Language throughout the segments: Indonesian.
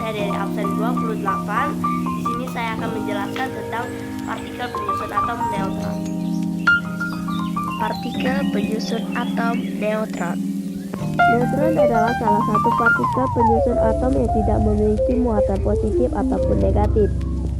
saya dari absen 28. Di sini saya akan menjelaskan tentang partikel penyusun atom neutron. Partikel penyusun atom neutron. Neutron adalah salah satu partikel penyusun atom yang tidak memiliki muatan positif ataupun negatif.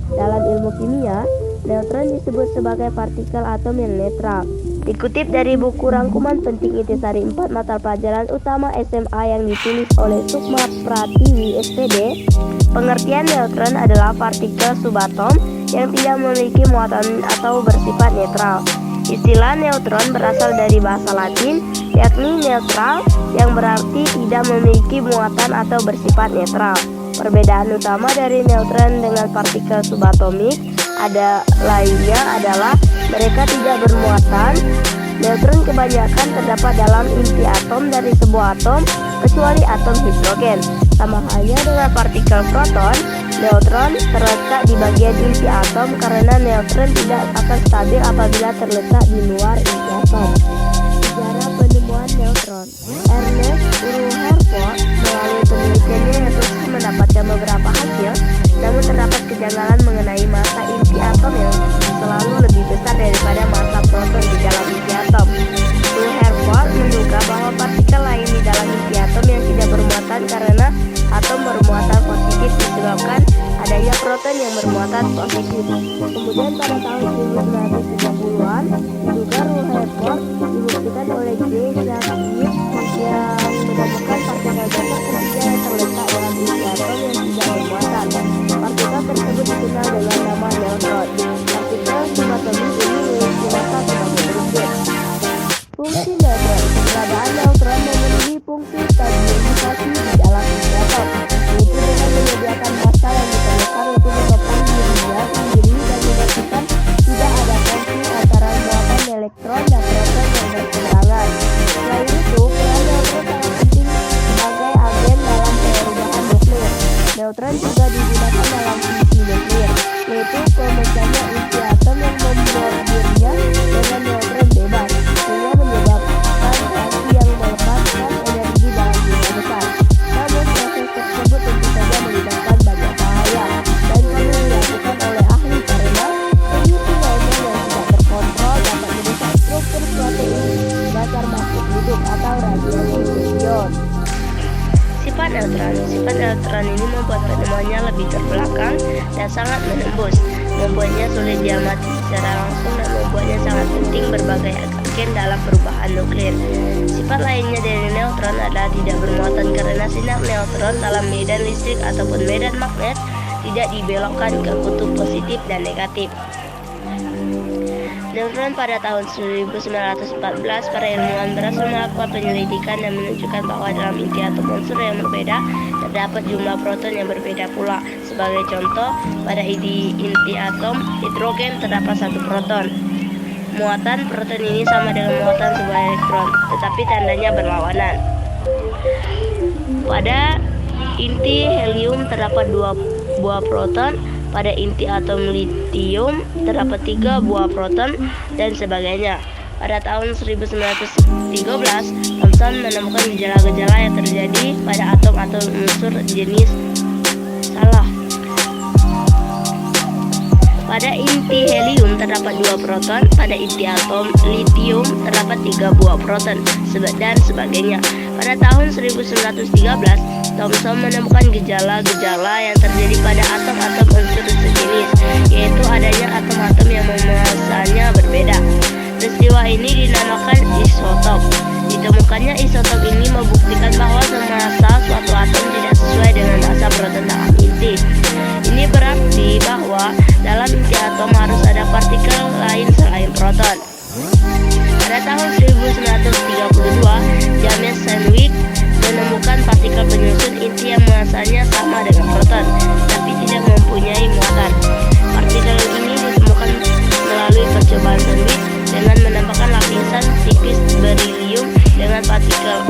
Dalam ilmu kimia, neutron disebut sebagai partikel atom yang netral. Dikutip dari buku rangkuman penting intisari 4 mata pelajaran utama SMA yang ditulis oleh Sukma Pratiwi SPD, pengertian neutron adalah partikel subatom yang tidak memiliki muatan atau bersifat netral. Istilah neutron berasal dari bahasa Latin, yakni neutral, yang berarti tidak memiliki muatan atau bersifat netral. Perbedaan utama dari neutron dengan partikel subatomik lainnya adalah mereka tidak bermuatan. Neutron kebanyakan terdapat dalam inti atom dari sebuah atom, kecuali atom hidrogen. Sama halnya dengan partikel proton, neutron terletak di bagian inti atom karena neutron tidak akan stabil apabila terletak di luar inti atom. Sejarah penemuan neutron. Ernest Rutherford melalui penelitiannya yang terus mendapatkan beberapa hasil, namun terdapat kejanggalan mengenai massa inti atom yang selalu lebih besar daripada massa proton di dalam inti atom. Rutherford menduga bahwa partikel lain di dalam inti atom yang tidak bermuatan karena atom bermuatan positif disebabkan adanya proton yang bermuatan positif. Kemudian pada tahun 1930-an, diduga Rutherford dibuktikan oleh J. Jacques yang menemukan partikel dasar ketiga yang terletak dalam inti atom yang tidak bermuatan. Partikel tersebut dikenal dengan nama neutron. Partikel subatomik ini diistilahkan sebagai berikut. Fungsi neutron. Keberadaan neutron memenuhi fungsi stabilisasi di dalam inti atom, yaitu dengan menyediakan massa yang diperlukan untuk menopang dirinya sendiri dan memastikan tidak ada konflik antara muatan elektron dan proton yang berseberangan. Selain itu, peran neutron sangat penting sebagai agen dalam perubahan nuklir. Neutron juga digunakan dalam fisi nuklir, yaitu pemecahnya inti atom yang membombardirnya dengan neutron bebas, sehingga menyebabkan reaksi yang melepaskan energi dalam jumlah besar. Namun proses tersebut tentu saja melibatkan banyak bahaya dan perlu dilakukan oleh ahli karena peneliti neutron yang tidak terkontrol dapat merusak struktur protein dasar makhluk hidup atau radiasi fusion. Sifat neutron ini membuat penemuannya lebih terbelakang dan sangat menembus, membuatnya sulit diamati secara langsung dan membuatnya sangat penting berbagai agen dalam perubahan nuklir. Sifat lainnya dari neutron adalah tidak bermuatan karena sinar neutron dalam medan listrik ataupun medan magnet tidak dibelokkan ke kutub positif dan negatif. Neutron pada tahun 1914, para ilmuwan berhasil melakukan penyelidikan dan menunjukkan bahwa dalam inti atom unsur yang berbeda terdapat jumlah proton yang berbeda pula. Sebagai contoh, pada inti atom hidrogen terdapat 1 proton. Muatan proton ini sama dengan muatan sebuah elektron, tetapi tandanya berlawanan. Pada inti helium terdapat 2 buah proton. Pada inti atom litium terdapat 3 buah proton dan sebagainya. Pada tahun 1913, Thomson menemukan gejala-gejala yang terjadi pada atom-atom unsur jenis salah. Pada inti helium terdapat 2 proton, pada inti atom litium terdapat 3 buah proton, dan sebagainya. Pada tahun 1913, Thomson menemukan gejala-gejala yang terjadi pada atom-atom unsur sejenis, yaitu adanya atom-atom yang massanya berbeda. Peristiwa ini dinamakan isotop. Ditemukannya isotop ini membuktikan bahwa semasa suatu atom tidak sesuai dengan massa proton dalam inti. Ini berarti bahwa dalam inti atom harus ada partikel lain selain proton. Pada tahun 1932, James Sandwich menemukan partikel penyusun inti yang massanya sama dengan proton, tapi tidak mempunyai muatan. Partikel ini ditemukan melalui percobaan Sandwich dengan menambahkan lapisan tipis berilium dengan partikel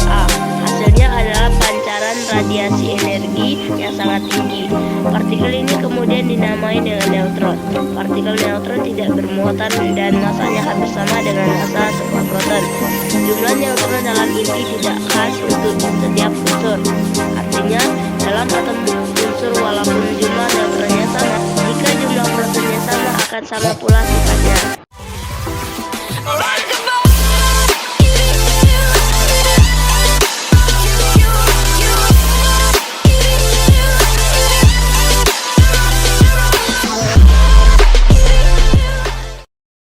A. Hasilnya adalah pancaran radiasi energi yang sangat tinggi. Partikel ini kemudian dinamai dengan neutron. Partikel neutron tidak bermuatan dan massanya hampir sama dengan massa sebuah proton. Jumlah neutron dalam inti tidak khas untuk setiap unsur. Artinya, dalam atom akan sama pula sifatnya.